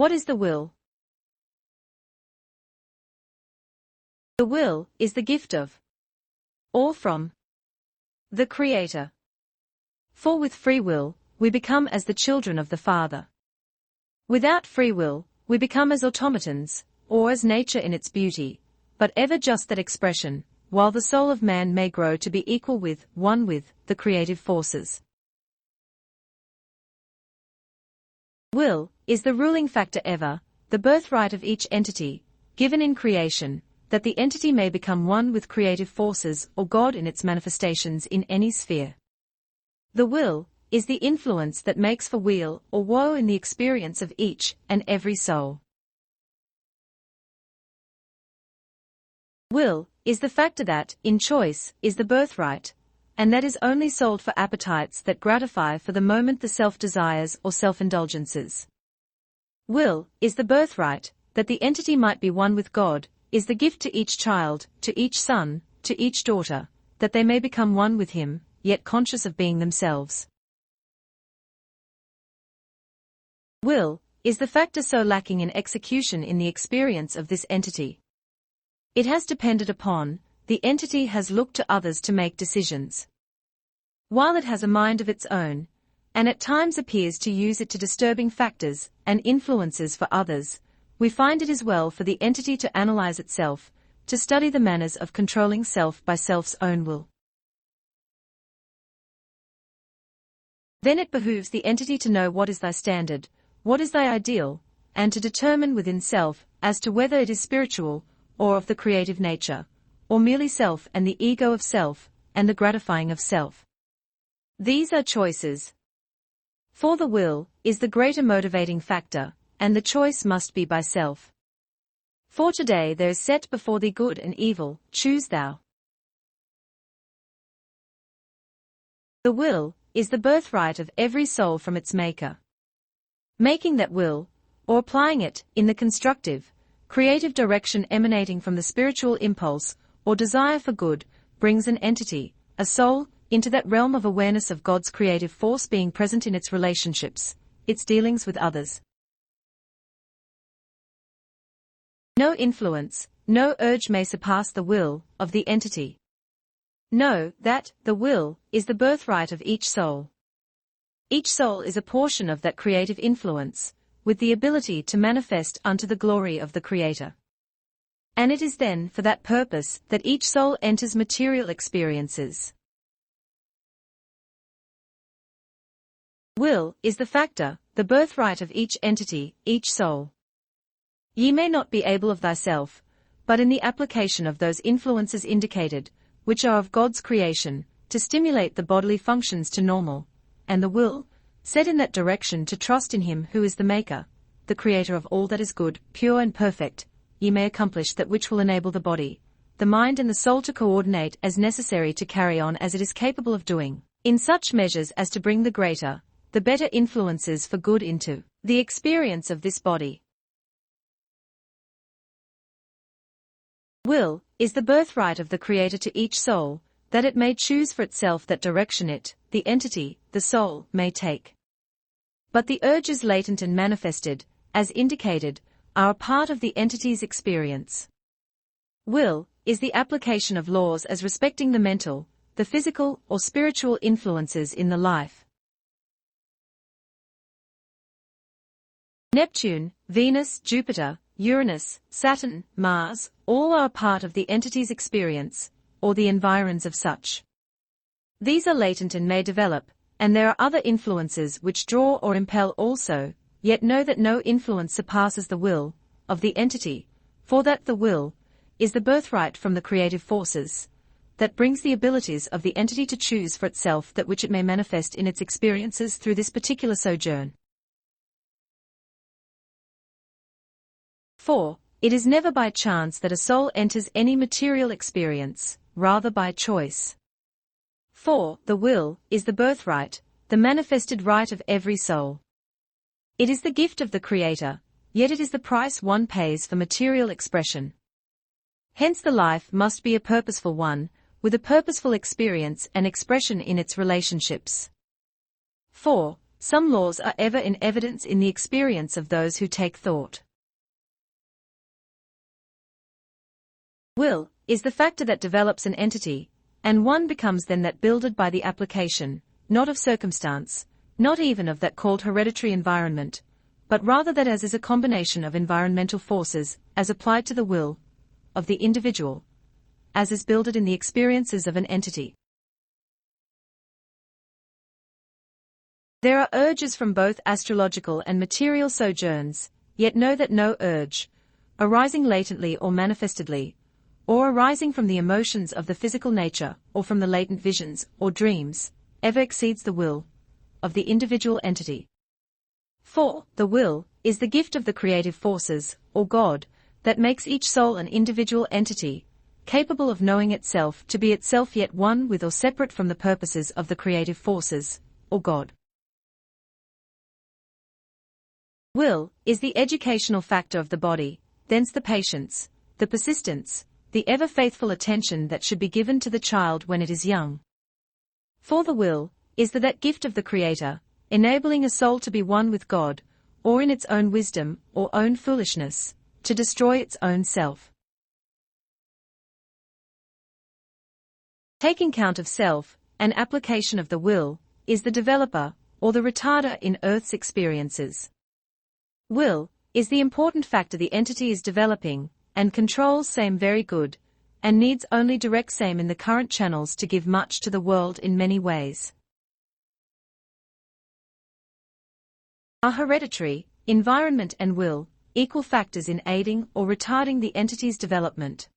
What is the will? The will is the gift of, or from, the Creator. For with free will, we become as the children of the Father. Without free will, we become as automatons, or as nature in its beauty, but ever just that expression, while the soul of man may grow to be equal with, one with, the creative forces. Will is the ruling factor ever, the birthright of each entity, given in creation, that the entity may become one with creative forces or God in its manifestations in any sphere. The will is the influence that makes for weal or woe in the experience of each and every soul. Will is the factor that, in choice, is the birthright, and that is only sold for appetites that gratify for the moment the self-desires or self-indulgences. Will is the birthright, that the entity might be one with God, is the gift to each child, to each son, to each daughter, that they may become one with Him, yet conscious of being themselves. Will is the factor so lacking in execution in the experience of this entity. It has depended upon, the entity has looked to others to make decisions. While it has a mind of its own, and at times appears to use it to disturbing factors and influences for others, we find it is well for the entity to analyze itself, to study the manners of controlling self by self's own will. Then it behooves the entity to know what is thy standard, what is thy ideal, and to determine within self as to whether it is spiritual, or of the creative nature, or merely self and the ego of self, and the gratifying of self. These are choices. For the will is the greater motivating factor, and the choice must be by self. For today there is set before thee good and evil, choose thou. The will is the birthright of every soul from its maker. Making that will, or applying it, in the constructive, creative direction emanating from the spiritual impulse, or desire for good, brings an entity, a soul, into that realm of awareness of God's creative force being present in its relationships, its dealings with others. No influence, no urge may surpass the will of the entity. Know that the will is the birthright of each soul. Each soul is a portion of that creative influence, with the ability to manifest unto the glory of the Creator. And it is then for that purpose that each soul enters material experiences. Will is the factor, the birthright of each entity, each soul. Ye may not be able of thyself, but in the application of those influences indicated, which are of God's creation, to stimulate the bodily functions to normal, and the will, set in that direction to trust in Him who is the Maker, the Creator of all that is good, pure and perfect, ye may accomplish that which will enable the body, the mind and the soul to coordinate as necessary to carry on as it is capable of doing, in such measures as to bring the greater, the better influences for good into the experience of this body. Will is the birthright of the Creator to each soul, that it may choose for itself that direction it, the entity, the soul, may take. But the urges latent and manifested, as indicated, are a part of the entity's experience. Will is the application of laws as respecting the mental, the physical or spiritual influences in the life. Neptune, Venus, Jupiter, Uranus, Saturn, Mars, all are a part of the entity's experience, or the environs of such. These are latent and may develop, and there are other influences which draw or impel also, yet know that no influence surpasses the will of the entity, for that the will is the birthright from the creative forces, that brings the abilities of the entity to choose for itself that which it may manifest in its experiences through this particular sojourn. 4. It is never by chance that a soul enters any material experience, rather by choice. 4. The will is the birthright, the manifested right of every soul. It is the gift of the Creator, yet it is the price one pays for material expression. Hence the life must be a purposeful one, with a purposeful experience and expression in its relationships. 4. some laws are ever in evidence in the experience of those who take thought. Will is the factor that develops an entity, and one becomes then that builded by the application, not of circumstance, not even of that called hereditary environment, but rather that as is a combination of environmental forces, as applied to the will of the individual, as is builded in the experiences of an entity. There are urges from both astrological and material sojourns, yet know that no urge, arising latently or manifestedly, or arising from the emotions of the physical nature, or from the latent visions, or dreams, ever exceeds the will of the individual entity. For the will is the gift of the creative forces, or God, that makes each soul an individual entity, capable of knowing itself to be itself yet one with or separate from the purposes of the creative forces, or God. Will is the educational factor of the body, thence the patience, the persistence, the ever-faithful attention that should be given to the child when it is young. For the will is that gift of the Creator, enabling a soul to be one with God, or in its own wisdom or own foolishness, to destroy its own self. Taking count of self, an application of the will, is the developer, or the retarder in Earth's experiences. Will is the important factor the entity is developing, and controls same very good, and needs only direct same in the current channels to give much to the world in many ways. Are hereditary, environment and will, equal factors in aiding or retarding the entity's development?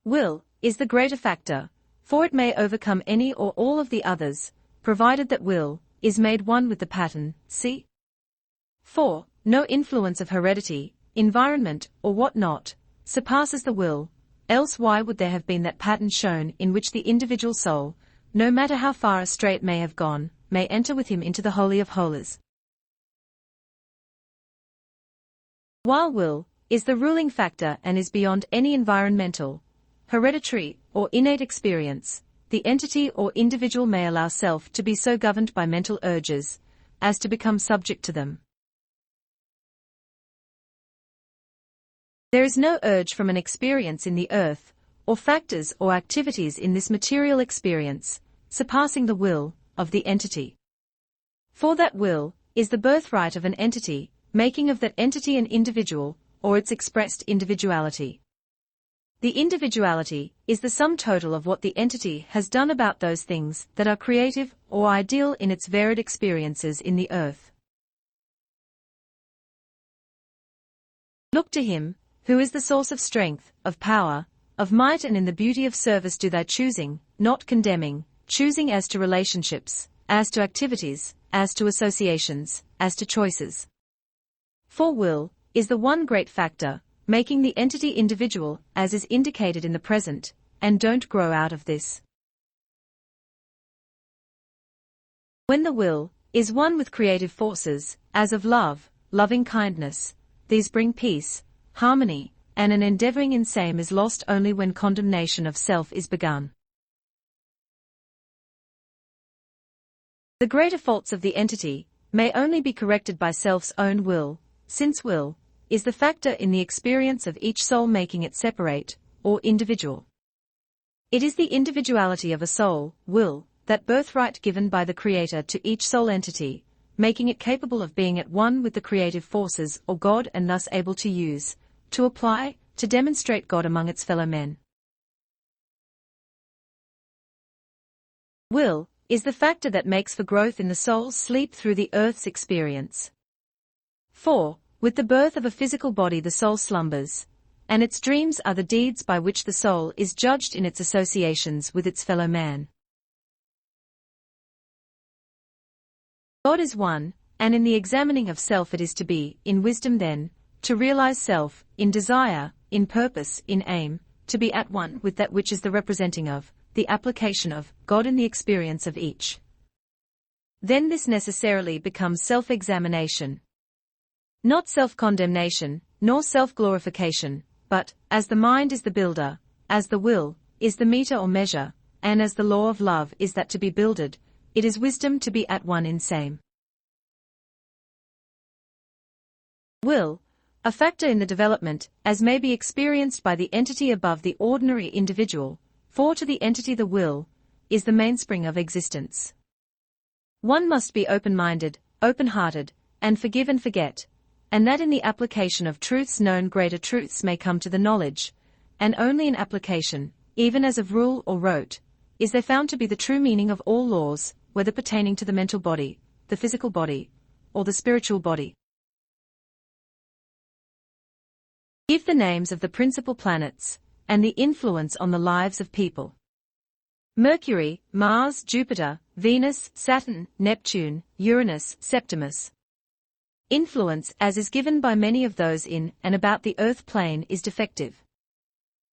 Will is the greater factor, for it may overcome any or all of the others, provided that will is made one with the pattern, see? 4. No influence of heredity, environment, or what not, surpasses the will, else why would there have been that pattern shown in which the individual soul, no matter how far astray it may have gone, may enter with him into the Holy of Holies. While will is the ruling factor and is beyond any environmental, hereditary, or innate experience, the entity or individual may allow self to be so governed by mental urges as to become subject to them. There is no urge from an experience in the earth, or factors or activities in this material experience, surpassing the will of the entity. For that will is the birthright of an entity, making of that entity an individual, or its expressed individuality. The individuality is the sum total of what the entity has done about those things that are creative or ideal in its varied experiences in the earth. Look to him, who is the source of strength, of power, of might, and in the beauty of service do thy choosing, not condemning, choosing as to relationships, as to activities, as to associations, as to choices. For will is the one great factor, making the entity individual as is indicated in the present, and don't grow out of this. When the will is one with creative forces, as of love, loving kindness, these bring peace, harmony, and an endeavoring in same is lost only when condemnation of self is begun. The greater faults of the entity may only be corrected by self's own will, since will is the factor in the experience of each soul, making it separate, or individual. It is the individuality of a soul, will, that birthright given by the Creator to each soul entity, making it capable of being at one with the creative forces or God, and thus able to use, to apply, to demonstrate God among its fellow men. Will is the factor that makes for growth in the soul's sleep through the earth's experience. For, with the birth of a physical body the soul slumbers, and its dreams are the deeds by which the soul is judged in its associations with its fellow man. God is one, and in the examining of self it is to be, in wisdom then, to realize self, in desire, in purpose, in aim, to be at one with that which is the representing of, the application of, God in the experience of each. Then this necessarily becomes self-examination. Not self-condemnation, nor self-glorification, but, as the mind is the builder, as the will is the meter or measure, and as the law of love is that to be builded, it is wisdom to be at one in same. Will, a factor in the development, as may be experienced by the entity above the ordinary individual, for to the entity the will is the mainspring of existence. One must be open-minded, open-hearted, and forgive and forget, and that in the application of truths known greater truths may come to the knowledge, and only in application, even as of rule or rote, is there found to be the true meaning of all laws, whether pertaining to the mental body, the physical body, or the spiritual body. Give the names of the principal planets, and the influence on the lives of people. Mercury, Mars, Jupiter, Venus, Saturn, Neptune, Uranus, Septimus. Influence as is given by many of those in and about the Earth plane is defective.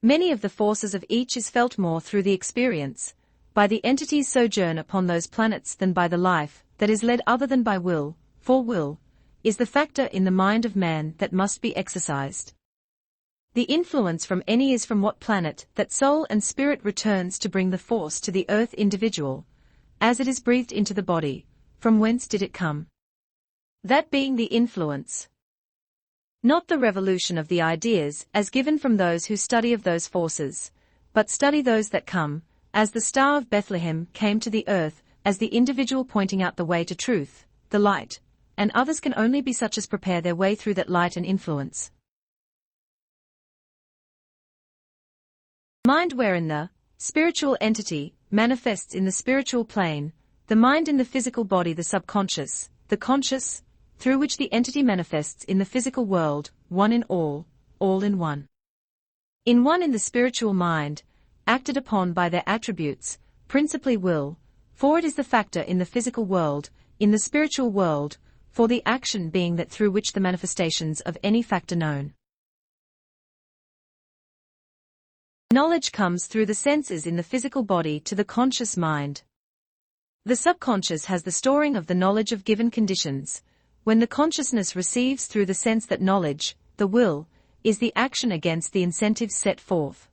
Many of the forces of each is felt more through the experience, by the entity's sojourn upon those planets than by the life that is led other than by will, for will is the factor in the mind of man that must be exercised. The influence from any is from what planet that soul and spirit returns to bring the force to the earth individual, as it is breathed into the body, from whence did it come? That being the influence. Not the revolution of the ideas as given from those who study of those forces, but study those that come, as the Star of Bethlehem came to the earth, as the individual pointing out the way to truth, the light, and others can only be such as prepare their way through that light and influence. Mind wherein the spiritual entity manifests in the spiritual plane, the mind in the physical body the subconscious, the conscious, through which the entity manifests in the physical world, one in all in one. In one in the spiritual mind, acted upon by their attributes, principally will, for it is the factor in the physical world, in the spiritual world, for the action being that through which the manifestations of any factor known. Knowledge comes through the senses in the physical body to the conscious mind. The subconscious has the storing of the knowledge of given conditions, when the consciousness receives through the sense that knowledge, the will, is the action against the incentives set forth.